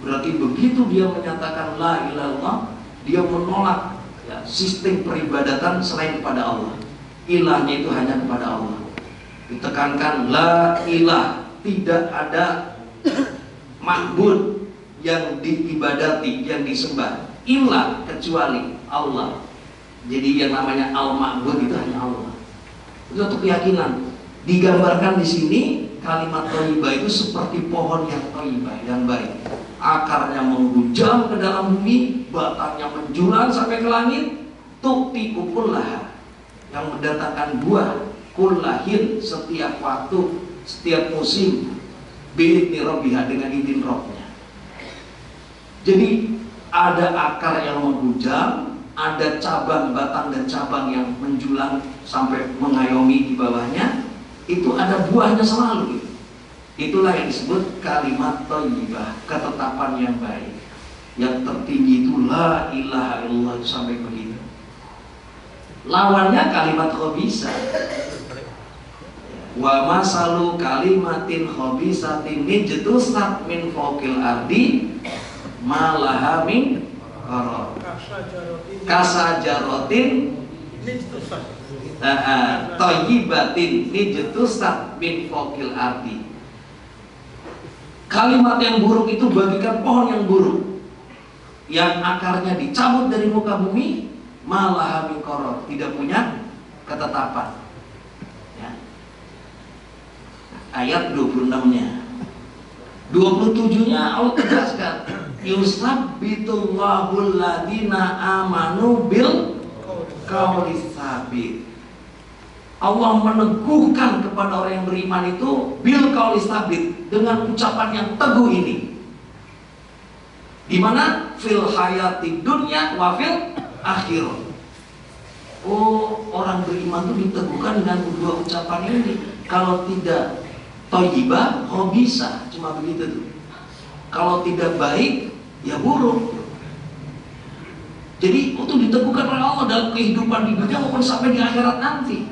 Berarti begitu dia menyatakan la ilaha illallah, dia menolak ya, sistem peribadatan selain kepada Allah. Ilahnya itu hanya kepada Allah. Ditekankan la ilah, tidak ada ma'bud yang diibadati, yang disembah, ilah kecuali Allah. Jadi yang namanya al-ma'bud itu hanya Allah. Itu untuk keyakinan. Digambarkan di sini kalimat thayyibah itu seperti pohon yang thayyibah, yang baik. Akarnya menghujam ke dalam bumi, batangnya menjulang sampai ke langit, tukti ukulah, yang mendatangkan buah kullahin setiap waktu, setiap musim, bi'idni rabbiha, dengan izin Rabbnya. Jadi ada akar yang menghujam, ada cabang, batang dan cabang yang menjulang sampai mengayomi di bawahnya. Itu ada buahnya selalu. Itulah yang disebut kalimat thayyibah, ketetapan yang baik. Yang tertinggi itu la ilaha illallah, sampai begitu. Lawannya kalimat khabisah. Wa masalu kalimatin khabisatin nijtusat min fawqil ardi malaha min qarar. Kasajarotin thayyibatin nijtusat min fawqil ardi. Kalimat yang buruk itu bagikan pohon yang buruk, yang akarnya dicabut dari muka bumi, malaha min qarar, tidak punya ketetapan. Ayat 26-nya. 27-nya Allah tegaskan, yusabbitullahu alladhina amanu bil qawlis tsabit. Allah meneguhkan kepada orang yang beriman itu bil qawlis tsabit, dengan ucapan yang teguh ini. Di mana fil hayati dunya wa fil akhirah. Oh, orang beriman itu diteguhkan dengan kedua ucapan ini. Kalau tidak thayyibah, khabisah, cuma begitu tuh. Kalau tidak baik, ya buruk. Jadi itu diteguhkan oleh Allah dalam kehidupan di dunia maupun sampai di akhirat nanti.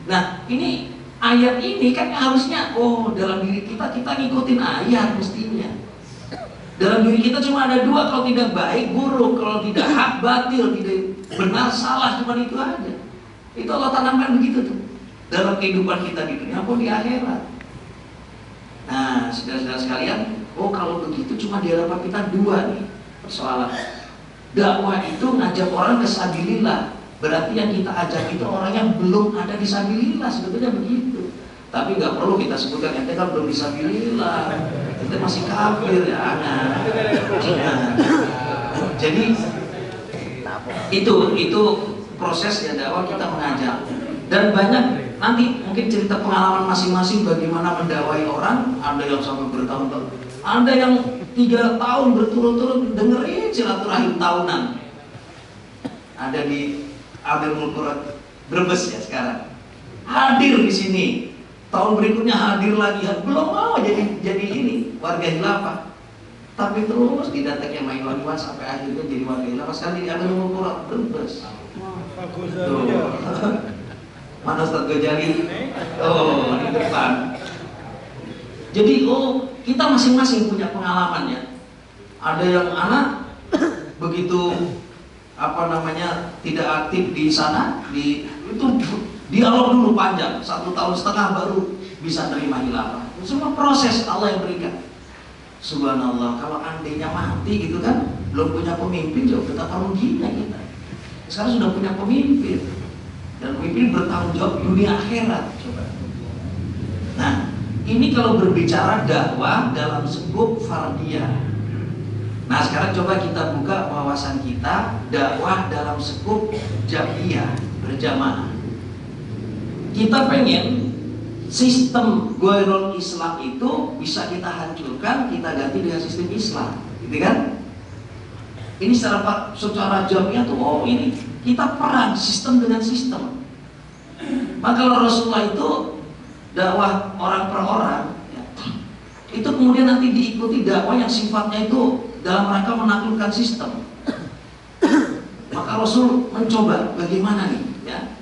Nah, ini ayat ini kan harusnya, oh, dalam diri kita ngikutin ayat mestinya. Dalam diri kita cuma ada dua, kalau tidak baik, buruk, kalau tidak hak, batil, tidak benar, salah, cuma itu aja. Itu Allah tanamkan begitu tuh dalam kehidupan kita di dunia pun di akhirat. Nah, saudara-saudara sekalian, oh kalau begitu cuma di hadapan kita dua nih persoalan. Dakwah itu ngajak orang ke sabilillah, berarti yang kita ajak itu orang yang belum ada di sabilillah, sebetulnya begitu. Tapi nggak perlu kita sebutkan ente kan belum di sabilillah, ente masih kafir ya. Nah. Jadi itu proses ya dakwah, kita mengajak. Dan banyak nanti mungkin cerita pengalaman masing-masing bagaimana mendakwai orang. Ada yang sampai bertahun-tahun, ada yang 3 tahun berturut-turut dengerin silaturahim tahunan. Ada di Abdul Mulkurat Brebes ya sekarang, hadir di sini. Tahun berikutnya hadir lagi, belum mau jadi ini warga khilafah, tapi terus didatangi main Iwan sampai akhirnya jadi warga khilafah. Sekarang di Abdul Mulkurat Brebes. Mana Ustaz Ghazali? Oh, di depan. Jadi, kita masing-masing punya pengalamannya. Ada yang anak begitu tidak aktif di sana, itu dialog dulu panjang, 1,5 tahun baru bisa terima khilafah. Semua proses Allah yang berikan. Subhanallah, kalau andainya mati gitu kan, belum punya pemimpin, jauh betapa ruginya kita. Sekarang sudah punya pemimpin. Dan pemimpin bertanggung jawab dunia akhirat. Coba. Nah, ini kalau berbicara dakwah dalam skup fardiyah. Nah, sekarang coba kita buka wawasan kita dakwah dalam skup jamiyah, berjamaah. Kita pengen sistem ghairul Islam itu bisa kita hancurkan, kita ganti dengan sistem Islam, gitu kan? Ini secara jamiah tuh, oh ini Kita perang sistem dengan sistem. Maka kalau Rasulullah itu dakwah orang per orang, ya, itu kemudian nanti diikuti dakwah yang sifatnya itu dalam rangka menaklukkan sistem. Maka Rasul mencoba bagaimana nih, ya,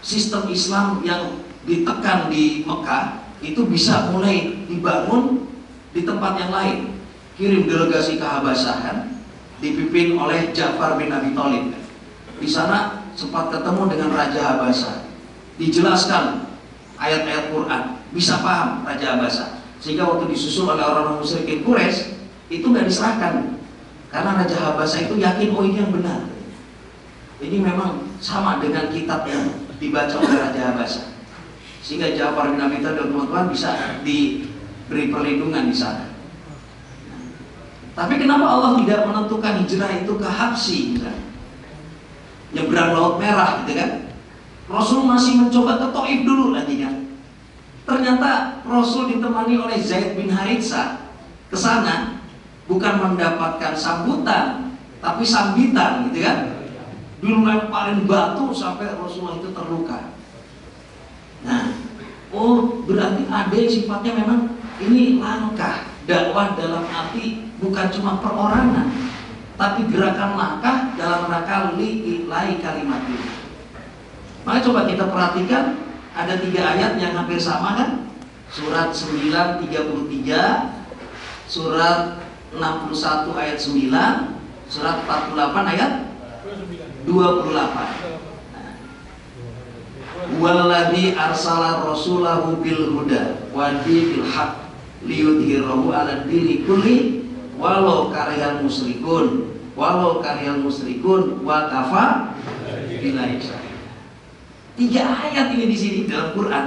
sistem Islam yang ditekan di Mekah itu bisa mulai dibangun di tempat yang lain. Kirim delegasi ke Habasahan dipimpin oleh Ja'far bin Abi Thalib. Di sana sempat ketemu dengan Raja Habasah. Dijelaskan ayat-ayat Quran, bisa paham Raja Habasah. Sehingga waktu disusul oleh orang-orang musyrikin Quraisy itu nggak diserahkan. Karena Raja Habasah itu yakin, oh ini yang benar. Ini memang sama dengan kitab yang dibaca oleh Raja Habasah. Sehingga Ja'far bin Abi Thalib dan teman-teman bisa diberi perlindungan di sana. Tapi kenapa Allah tidak menentukan hijrah itu ke Habsyi, misalnya? Nyebrang Laut Merah, gitu kan? Rasul masih mencoba ke Taif dulu nantinya. Ternyata Rasul ditemani oleh Zaid bin Haritsah ke sana bukan mendapatkan sambutan, tapi sambitan, gitu kan? Dulu lemparin batu sampai Rasulullah itu terluka. Nah, oh berarti ada yang sifatnya memang ini langkah dakwah dalam arti bukan cuma perorangan, tapi gerakan langkah dalam rangka li'ilahi kalimatillah. Maka coba kita perhatikan ada 3 ayat yang hampir sama kan? Surat 9 33, surat 61 ayat 9, surat 48 ayat 28. Walladzi arsala rasulahu bil huda wa dinil haq liyudhhirahu 'ala dini kulli walau karihal musyrikun wa kafa billahi syahida. 3 ayat ini di sini dalam Quran.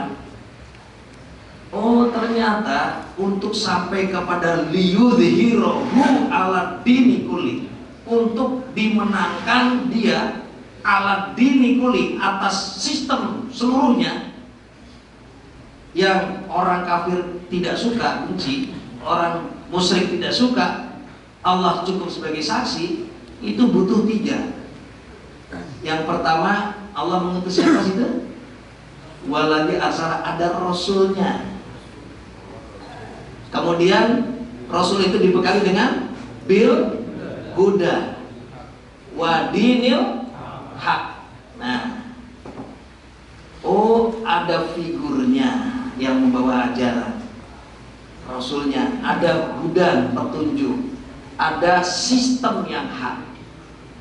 Oh, ternyata untuk sampai kepada liyudhhirahu 'ala dini kulli, untuk dimenangkan dia ala dini kulli, atas sistem seluruhnya yang orang kafir tidak suka, benci, orang musyrik tidak suka, Allah cukup sebagai saksi, itu butuh 3. Yang pertama, Allah mengutus siapa itu? Walladzi arsala, ada rasulnya. Kemudian rasul itu dibekali dengan bil huda wa dinil hak. Nah, oh ada figurnya yang membawa ajaran, rasulnya, ada hudan, petunjuk, ada sistem yang hak,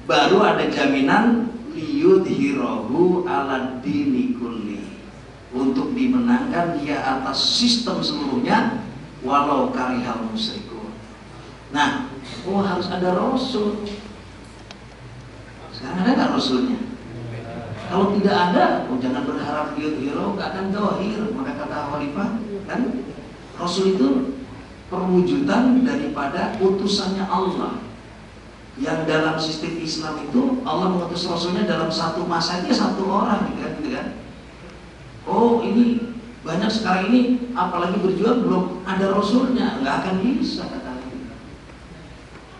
baru ada jaminan liyudhhirahu 'ala dini kulli, untuk dimenangkan dia atas sistem seluruhnya walau karihal musyrikun. Nah, oh harus ada rasul. Sekarang ada nggak rasulnya? Kalau tidak ada, oh jangan berharap liyudhhirahu, nggak akan dohir. Maka kata Khalifah, kan rasul itu perwujudan daripada utusannya Allah. Yang dalam sistem Islam itu Allah mengutus rasulnya dalam satu masa dia 1 orang, gitu kan? Oh ini banyak sekarang ini, apalagi berjuang belum ada rasulnya, nggak akan bisa kata.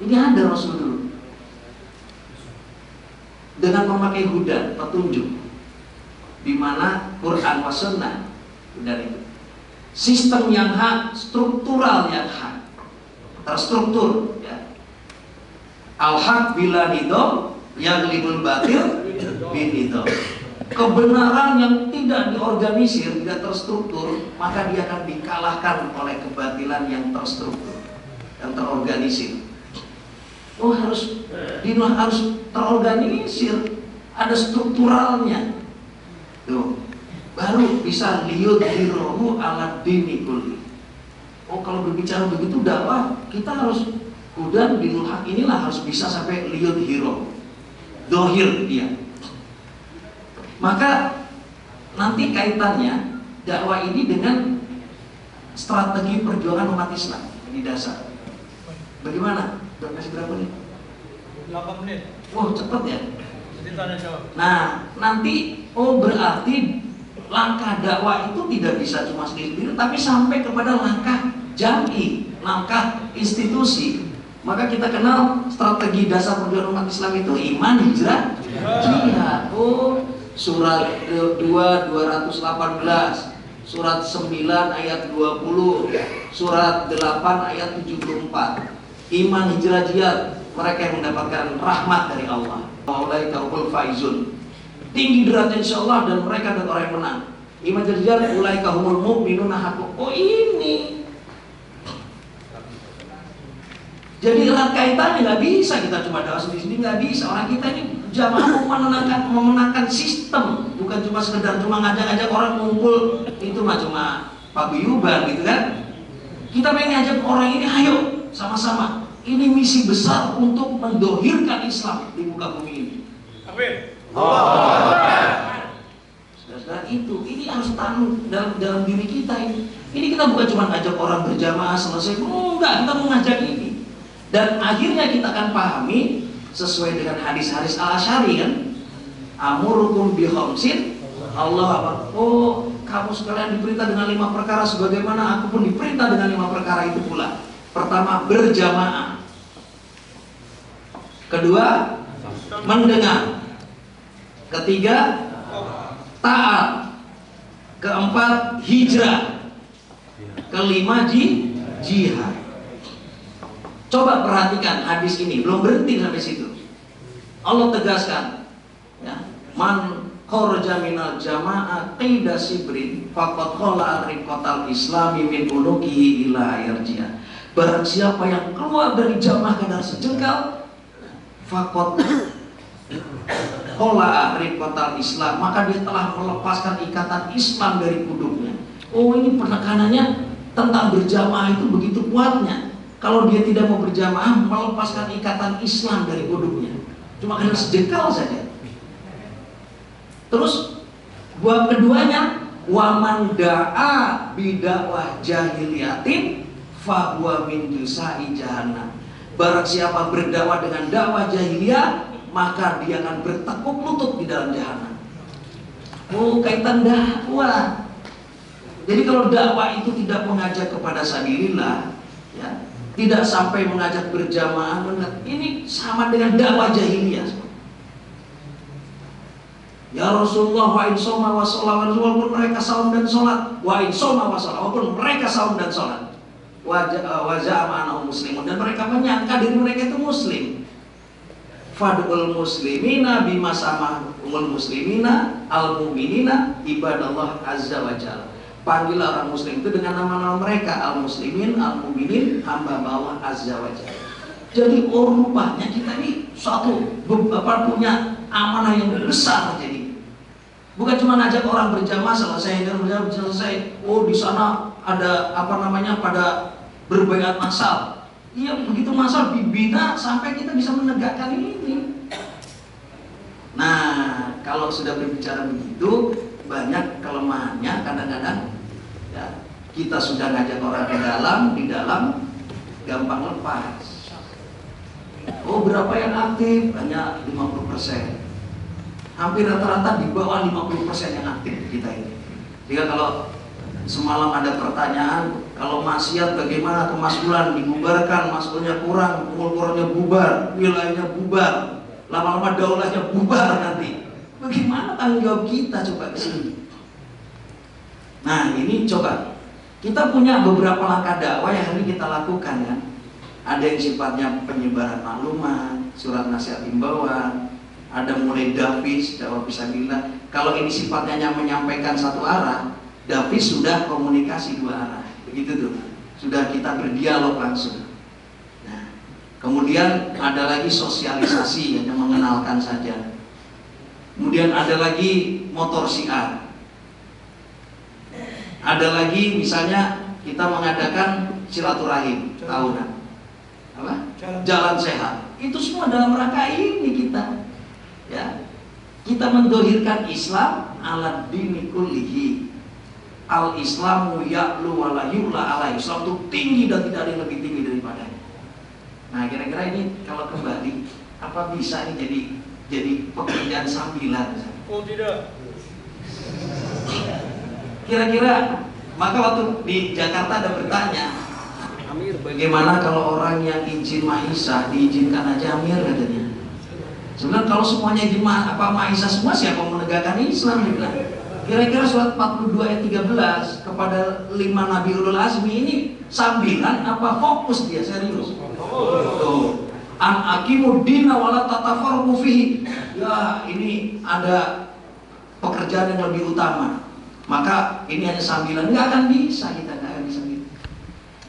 Ini ada rasul dulu dengan memakai hudan, petunjuk, di mana Quran wa sunnah, dan itu sistem yang hak, struktural yang hak, terstruktur, ya. Al-haq bila nidom yang libul batil bin nidom. Kebenaran yang tidak diorganisir, tidak terstruktur, maka dia akan dikalahkan oleh kebatilan yang terstruktur, yang terorganisir. Oh harus terorganisir, ada strukturalnya. Tuh, baru bisa liyudhhirahu 'ala dini kulli. Oh kalau berbicara begitu dakwah, kita harus hudan dinul haq inilah harus bisa sampai liyudhhirahu, dohir dia. Maka nanti kaitannya dakwah ini dengan strategi perjuangan umat Islam di dasar. Bagaimana? Masih berapa nih? 8 menit. Wah, cepet ya. Tanya jawab. Nah, nanti berarti langkah dakwah itu tidak bisa cuma sendiri-sendiri, tapi sampai kepada langkah jami, langkah institusi. Maka kita kenal strategi dasar perjuangan umat Islam itu iman, hijrah, jihad. Surat 218, surat 9 ayat 20, surat 8 ayat 74. Iman hijrah jihad, mereka yang mendapatkan rahmat dari Allah. Ulaika humul faizun. Tinggi derajat insyaallah dan mereka adalah orang yang menang. Iman hijrah jihad, ulaika humul mu'minuna haqqan. Oh ini. Jadi erat kaitannya, nggak bisa kita cuma dakwah sendiri, nggak bisa. Orang kita ini jamaah memenangkan sistem, bukan cuma sekedar cuma ngajak-ngajak orang ngumpul itu mah cuma paguyuban gitu kan. Kita pengen ngajak orang ini, ayo sama-sama. Ini misi besar untuk mendohirkan Islam di muka bumi ini. Amin. Saudara ini harus tanam dalam diri kita ini. Ini kita bukan cuma ngajak orang berjamaah selesai, enggak, kita mau ngajak ini. Dan akhirnya kita akan pahami sesuai dengan hadis-hadis Al-Asy'ari kan. Amurukum bi khamsin. Allah apa? Oh, kamu sekalian diperintah dengan 5 perkara sebagaimana aku pun diperintah dengan 5 perkara itu pula. Pertama, berjamaah. Kedua, mendengar. Ketiga, taat. Keempat, hijrah. Kelima, jihad. Coba perhatikan hadis ini, belum berhenti sampai situ. Allah tegaskan, ya, man kharaja minal jama'ah qida sibrin faqad khala riqatal islami min ulukihi ila yarji'a. Barang siapa yang keluar dari jamaah kadar sejengkal, faqad khala riqatal islam, maka dia telah melepaskan ikatan Islam dari punduknya. Oh, ini penekanannya tentang berjamaah itu begitu kuatnya. Kalau dia tidak mau berjamaah, melepaskan ikatan Islam dari punduknya. Cuma karena sejengkal saja. Terus buat keduanya, waman da'a bidakwah jahiliyatin fahuwa min jusai jahannam. Barang siapa berdakwah dengan dakwah jahiliyah, maka dia akan bertekuk lutut di dalam jahannam. Oh, kaitan dakwah. Jadi kalau dakwah itu tidak mengajak kepada sabilillah, ya, tidak sampai mengajak berjamaah, ini sama dengan dakwah jahiliyah. Ya Rasulullah, wa in shoma wa sholat, walaupun mereka saum dan sholat, wa in shoma wa sholat, walaupun mereka saum dan sholat, wa za'ama annahum muslimun, dan mereka menyangka diri mereka itu muslim. Fad'ul muslimina bima samahumul muslimina al mu'minina ibadallah azza wa jalla. Panggil orang muslim itu dengan nama-nama mereka, al-muslimin, al-mu'minin, hamba Allah azza wa jalla. Jadi rupanya kita ini suatu punya amanah yang besar. Jadi bukan cuma ngajak orang berjamaah selesai, oh di sana ada pada berbaiat massal. Iya, begitu massal dibina sampai kita bisa menegakkan ini. Nah, kalau sudah berbicara begitu, banyak kelemahannya kadang-kadang, ya, kita sudah ngajak orang di dalam gampang lepas. Oh, berapa yang aktif? Hanya 50%. Hampir rata-rata di bawah 50% yang aktif kita ini. Jika kalau semalam ada pertanyaan, kalau maksiat bagaimana kemaskulan dibubarkan, maskulnya kurang, umur-umurnya bubar, wilayahnya bubar, lama-lama daulahnya bubar nanti. Bagaimana tanggung jawab kita coba ke sini? Nah, ini coba kita punya beberapa langkah dakwah yang hari kita lakukan kan. Ada yang sifatnya penyebaran maklumat, surat nasihat himbauan, ada mulai davis, dakwah fisabilillah. Kalau ini sifatnya hanya menyampaikan satu arah, davis sudah komunikasi dua arah, begitu tuh. Sudah kita berdialog langsung. Nah, kemudian ada lagi sosialisasi, hanya mengenalkan saja. Kemudian ada lagi motor syiar. Ada lagi misalnya kita mengadakan silaturahim tahunan. Apa? Jalan sehat. Itu semua dalam rangka ini kita. Ya. Kita mendohirkan Islam ala dini kullihi. Al-Islamu ya'lu wa la yu'la ala. Islam itu tinggi dan tidak ada yang lebih tinggi daripadanya. Nah, kira-kira ini kalau kembali apa bisa ini jadi pekerjaan sambilan? Oh tidak. Kira-kira maka waktu di Jakarta ada bertanya, Amir, bagaimana kalau orang yang izin mahisah diizinkan aja Amir katanya. Sebenarnya kalau semuanya ijma Ma'isyah semua, siapa menegakkan Islam? Dia bilang. Kira-kira surat 42 ayat 13 kepada 5 Nabi Ulul Azmi ini sambilan apa fokus dia serius? Tuh. An aqimu dina wala tatafarraqu fihi. Ya, ini ada pekerjaan yang lebih utama. Maka ini hanya sambilan, nggak akan bisa, kita nggak akan bisa gitu.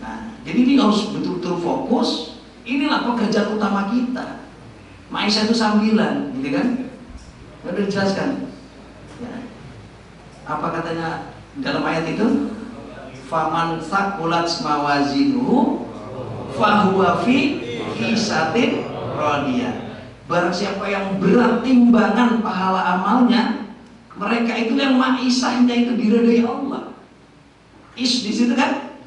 Nah, jadi ini harus betul-betul fokus. Inilah pekerjaan utama kita. Ma'isyah itu sambilan, gitu kan? Udah dijelaskan. Ya. Apa katanya dalam ayat itu? Faman thaqulat mawazinuhu fahuwa fi hisatin radiyah. Barang siapa yang berat timbangan pahala amalnya, mereka itu yang Ma'isyahnya itu diridhai Allah. Di situ kan?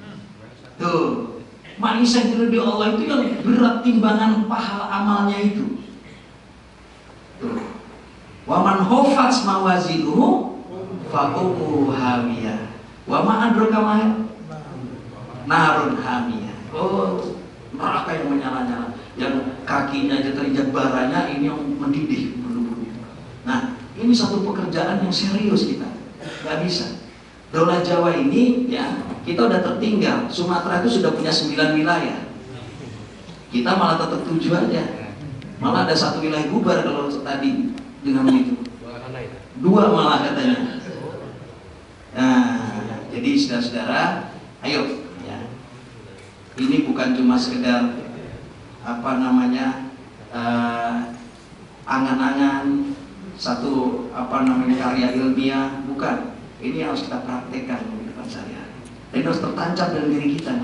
Tuh, Ma'isyah diridhai Allah itu yang berat timbangan pahala amalnya itu. Tuh. Wa man khafat mawazinuhu fa'umu hamiyah. Wa ma adraka ma narun hamiyah. Oh, neraka yang menyala-nyala, yang kakinya aja terinjak baranya, ini yang mendidih. Nah, ini satu pekerjaan yang serius kita. Gak bisa. Daulah Jawa ini ya, kita udah tertinggal. Sumatera itu sudah punya 9 wilayah. Kita malah tetap 7 aja. Malah ada 1 wilayah bubar kalau tadi dengan begitu. 2 malah katanya. Nah, jadi saudara-saudara, ayo ya. Ini bukan cuma sekedar angan-angan satu karya ilmiah, bukan. Ini harus kita praktekkan di depan sehari-hari. Ini harus tertancap dalam diri kita.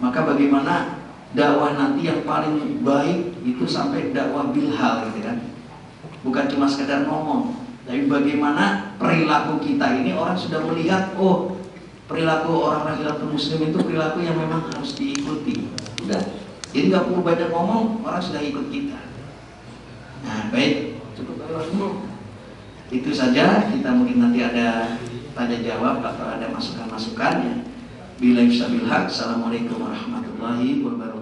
Maka bagaimana dakwah nanti yang paling baik itu sampai dakwah bilhal, gitu kan? Bukan cuma sekedar ngomong. Tapi bagaimana perilaku kita ini orang sudah melihat, oh perilaku orang Hilafatul Muslim itu perilaku yang memang harus diikuti. Udah, jadi nggak perlu banyak ngomong, orang sudah ikut kita. Nah baik, cukup. Itu saja. Kita mungkin nanti ada tanya jawab atau ada masukan-masukan ya. Billahi taufiq. Assalamualaikum warahmatullahi wabarakatuh.